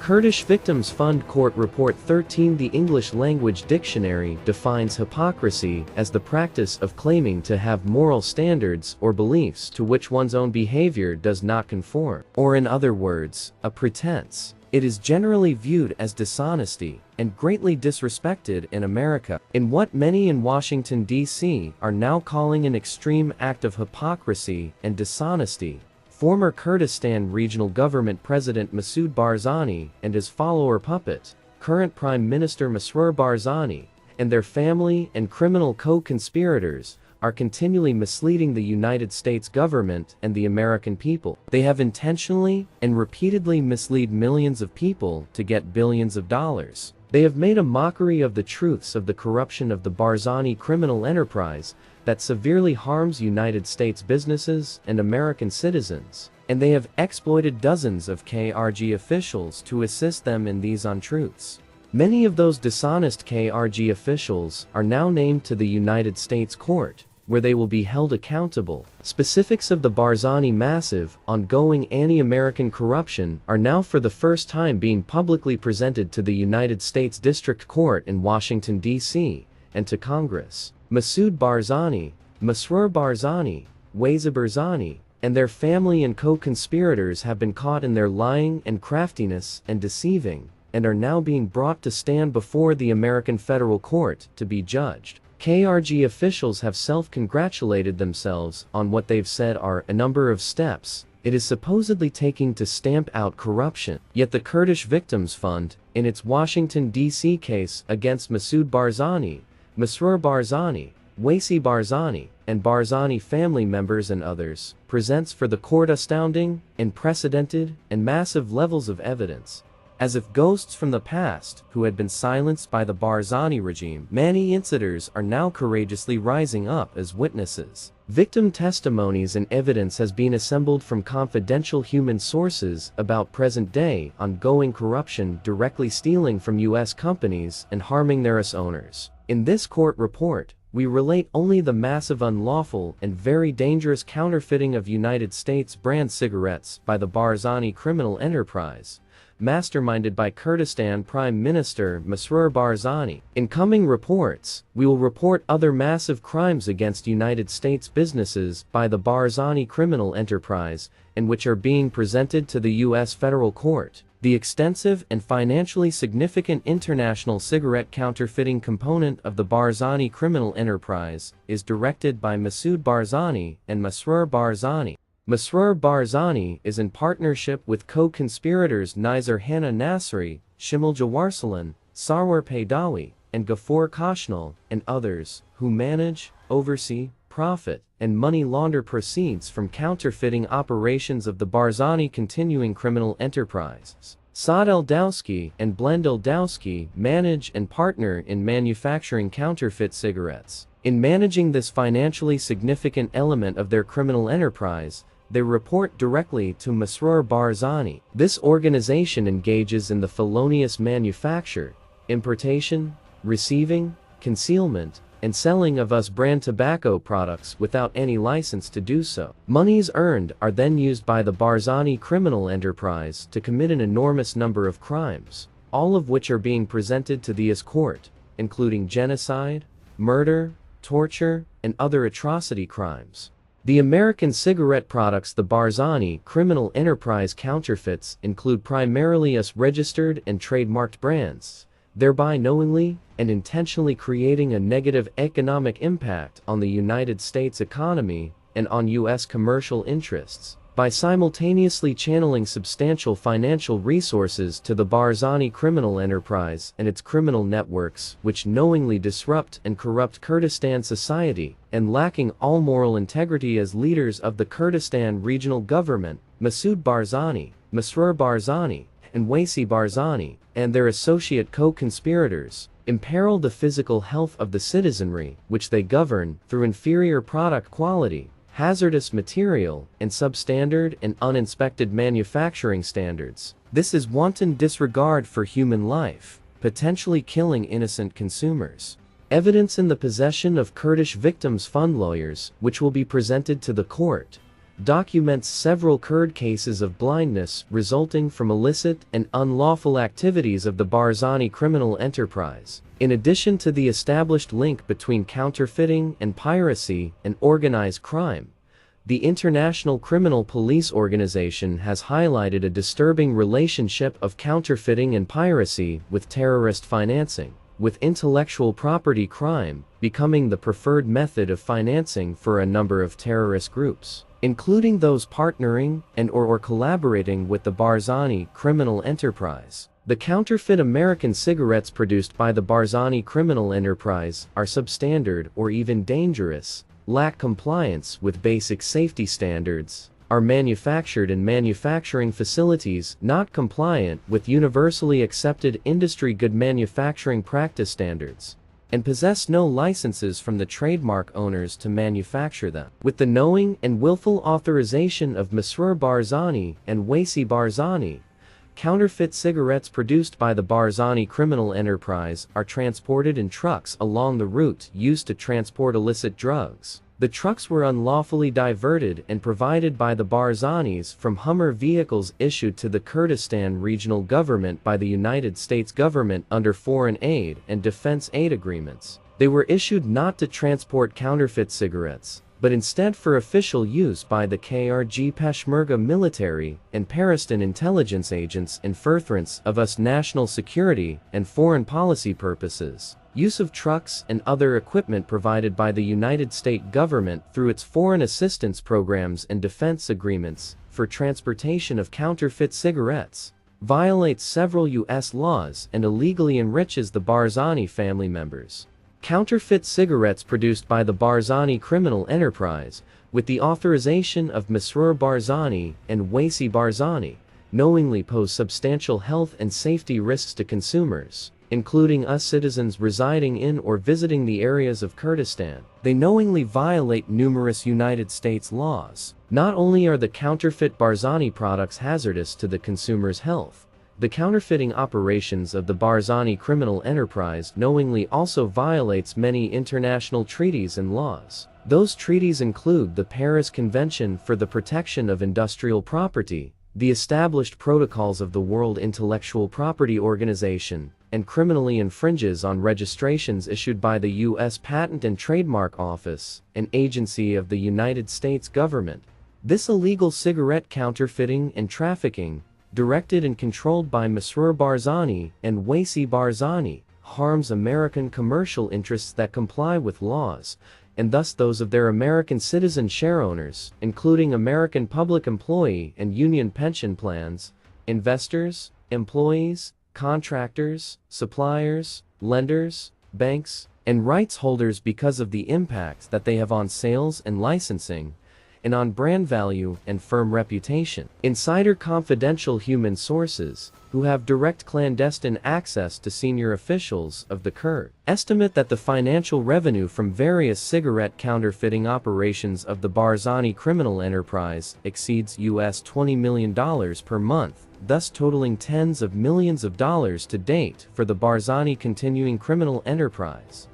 Kurdish Victims Fund Court Report 13. The English Language Dictionary defines hypocrisy as the practice of claiming to have moral standards or beliefs to which one's own behavior does not conform, or in other words, a pretense. It is generally viewed as dishonesty and greatly disrespected in America, in what many in Washington, D.C. are now calling an extreme act of hypocrisy and dishonesty. Former Kurdistan Regional Government President Masoud Barzani and his follower puppet, current Prime Minister Masroor Barzani, and their family and criminal co-conspirators are continually misleading the United States government and the American people. They have intentionally and repeatedly misled millions of people to get billions of dollars. They have made a mockery of the truths of the corruption of the Barzani criminal enterprise that severely harms United States businesses and American citizens, and they have exploited dozens of KRG officials to assist them in these untruths. Many of those dishonest KRG officials are now named to the United States court, where they will be held accountable. Specifics of the Barzani massive, ongoing anti-American corruption are now for the first time being publicly presented to the United States District Court in Washington, D.C., and to Congress. Masoud Barzani, Masroor Barzani, Wayza Barzani, and their family and co-conspirators have been caught in their lying and craftiness and deceiving, and are now being brought to stand before the American federal court to be judged. KRG officials have self-congratulated themselves on what they've said are a number of steps it is supposedly taking to stamp out corruption. Yet the Kurdish Victims Fund, in its Washington, D.C. case against Masoud Barzani, Masroor Barzani, Wayza Barzani, and Barzani family members and others, presents for the court astounding, unprecedented, and massive levels of evidence. As if ghosts from the past, who had been silenced by the Barzani regime, many insiders are now courageously rising up as witnesses. Victim testimonies and evidence has been assembled from confidential human sources about present-day, ongoing corruption directly stealing from U.S. companies and harming their owners. In this court report, we relate only the massive unlawful and very dangerous counterfeiting of United States brand cigarettes by the Barzani criminal enterprise, masterminded by Kurdistan Prime Minister Masroor Barzani. In coming reports, we will report other massive crimes against United States businesses by the Barzani criminal enterprise, and which are being presented to the U.S. federal court. The extensive and financially significant international cigarette counterfeiting component of the Barzani criminal enterprise is directed by Masoud Barzani and Masroor Barzani. Masroor Barzani is in partnership with co-conspirators Nizar Hana Nasri, Shimil Jawarsalan, Sarwar Paydawi, and Ghafoor Kashnal, and others, who manage, oversee, profit, and money launder proceeds from counterfeiting operations of the Barzani continuing criminal enterprises. Saad Eldowski and Blend Eldowski manage and partner in manufacturing counterfeit cigarettes. In managing this financially significant element of their criminal enterprise, they report directly to Masroor Barzani. This organization engages in the felonious manufacture, importation, receiving, concealment, and selling of US brand tobacco products without any license to do so. Monies earned are then used by the Barzani criminal enterprise to commit an enormous number of crimes, all of which are being presented to the US court, including genocide, murder, torture, and other atrocity crimes. The American cigarette products the Barzani criminal enterprise counterfeits include primarily US registered and trademarked brands, thereby knowingly and intentionally creating a negative economic impact on the United States economy and on U.S. commercial interests, by simultaneously channeling substantial financial resources to the Barzani criminal enterprise and its criminal networks, which knowingly disrupt and corrupt Kurdistan society, and lacking all moral integrity as leaders of the Kurdistan regional government. Masoud Barzani, Masroor Barzani, and Wayza Barzani, and their associate co-conspirators, imperil the physical health of the citizenry, which they govern, through inferior product quality, hazardous material, and substandard and uninspected manufacturing standards. This is wanton disregard for human life, potentially killing innocent consumers. Evidence in the possession of Kurdish Victims Fund lawyers, which will be presented to the court, documents several Kurd cases of blindness resulting from illicit and unlawful activities of the Barzani criminal enterprise. In addition to the established link between counterfeiting and piracy and organized crime, the International Criminal Police Organization has highlighted a disturbing relationship of counterfeiting and piracy with terrorist financing, with intellectual property crime becoming the preferred method of financing for a number of terrorist groups, including those partnering and/or collaborating with the Barzani criminal enterprise. The counterfeit American cigarettes produced by the Barzani criminal enterprise are substandard or even dangerous, lack compliance with basic safety standards, are manufactured in manufacturing facilities not compliant with universally accepted industry good manufacturing practice standards, and possess no licenses from the trademark owners to manufacture them. With the knowing and willful authorization of Masroor Barzani and Waisi Barzani, counterfeit cigarettes produced by the Barzani criminal enterprise are transported in trucks along the route used to transport illicit drugs. The trucks were unlawfully diverted and provided by the Barzanis from Hummer vehicles issued to the Kurdistan regional government by the United States government under foreign aid and defense aid agreements. They were issued not to transport counterfeit cigarettes, but instead for official use by the KRG Peshmerga military and Paristan intelligence agents in furtherance of US national security and foreign policy purposes. Use of trucks and other equipment provided by the United States government through its foreign assistance programs and defense agreements for transportation of counterfeit cigarettes violates several U.S. laws and illegally enriches the Barzani family members. Counterfeit cigarettes produced by the Barzani criminal enterprise, with the authorization of Masroor Barzani and Waisi Barzani, knowingly pose substantial health and safety risks to consumers, including US citizens residing in or visiting the areas of Kurdistan. They knowingly violate numerous United States laws. Not only are the counterfeit Barzani products hazardous to the consumer's health, the counterfeiting operations of the Barzani criminal enterprise knowingly also violates many international treaties and laws. Those treaties include the Paris Convention for the Protection of Industrial Property, the established protocols of the World Intellectual Property Organization, and criminally infringes on registrations issued by the U.S. Patent and Trademark Office, an agency of the United States government. This illegal cigarette counterfeiting and trafficking, directed and controlled by Masroor Barzani and Waisi Barzani, harms American commercial interests that comply with laws, and thus those of their American citizen shareowners, including American public employee and union pension plans, investors, employees, contractors, suppliers, lenders, banks, and rights holders because of the impact that they have on sales and licensing, and on brand value and firm reputation. Insider confidential human sources, who have direct clandestine access to senior officials of the Kurd, estimate that the financial revenue from various cigarette counterfeiting operations of the Barzani criminal enterprise exceeds US $20 million per month, thus totaling tens of millions of dollars to date for the Barzani continuing criminal enterprise.